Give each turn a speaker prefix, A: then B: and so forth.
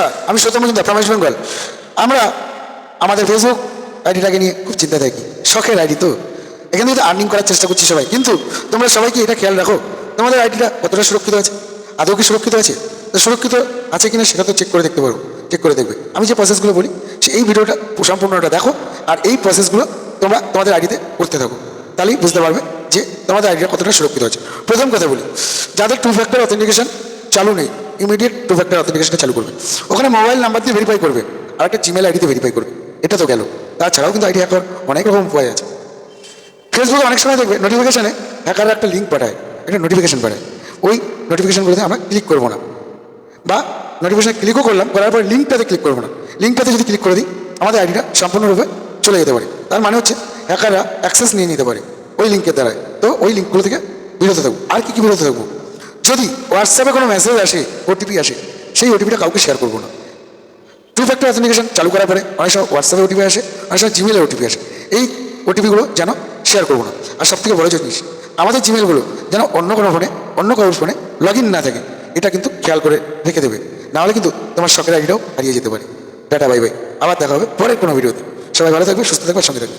A: নমস্কার, আমি সত্যম Majumdar from West Bengal. আমরা আমাদের ফেসবুক আইডিটাকে নিয়ে খুব চিন্তা থাকি। শখের আইডি তো, এখান থেকে আর্নিং করার চেষ্টা করছি সবাই, কিন্তু তোমরা সবাই কি এটা খেয়াল রাখো তোমাদের আইডিটা কতটা সুরক্ষিত আছে? আদৌ কি সুরক্ষিত আছে? তো সুরক্ষিত আছে কিনা সেটা তো চেক করে দেখতে পারো, চেক করে দেখবে। আমি যে প্রসেসগুলো বলি এই ভিডিওটা সম্পূর্ণটা দেখো, আর এই প্রসেসগুলো তোমরা তোমাদের আইডিতে করতে থাকো, তাহলেই বুঝতে পারবে যে তোমাদের আইডিটা কতটা সুরক্ষিত আছে। প্রথম কথা বলি, যাদের 2 ফ্যাক্টর অথেন্টিকেশন চালু নেই, ইমিডিয়েট 2 ফ্যাক্টর অথেন্টিকেশনটা চালু করবে। ওখানে মোবাইল নাম্বার দিয়ে ভেরিফাই করবে, আর একটা জিমেল আইডিতে ভেরিফাই করবে। এটা তো গেল। তাছাড়াও কিন্তু আইডি হ্যাকার অনেক রকম উপায় আছে। ফেসবুকে অনেক সময় দেখবে নোটিফিকেশানে হ্যাকাররা একটা লিঙ্ক পাঠায়, একটা নোটিফিকেশান পাঠায়। ওই নোটিফিকেশানগুলোতে আমরা ক্লিক করবো না, বা নোটিফিকেশানে ক্লিকও করলাম, করার পর লিঙ্কটাতে ক্লিক করবো না। লিঙ্কটাতে যদি ক্লিক করে দিই আমাদের আইডিটা সম্পূর্ণরূপে চলে যেতে পারে। তার মানে হচ্ছে হ্যাকাররা অ্যাক্সেস নিয়ে নিতে পারে ওই লিঙ্কের দ্বারায়। তো ওই লিঙ্কগুলো থেকে বিরত থাকবো। আর কি বিরত থাকবো? যদি হোয়াটসঅ্যাপে কোনো মেসেজ আসে, ওটিপি আসে, সেই ওটিপিটা কাউকে শেয়ার করবো না। 2 ফ্যাক্টর অথেন্টিকেশন চালু করার পরে অনেক সময় হোয়াটসঅ্যাপে ওটিপি আসে, অনেক সময় জিমেলে ওটিপি আসে। এই ওটিপিগুলো যেন শেয়ার করবো না। আর সবথেকে বড় জিনিস, আমাদের জিমেলগুলো যেন অন্য কোনো ফোনে, অন্য কারোর ফোনে লগ ইন না থাকে, এটা কিন্তু খেয়াল করে রেখে দেবে। নাহলে কিন্তু তোমার শখের আইডিটাও হারিয়ে যেতে পারে। Tata, bye bye. আবার দেখা হবে পরের কোনো ভিডিওতে। সবাই ভালো থাকবে, সুস্থ থাকবে, সঙ্গে থাকবে।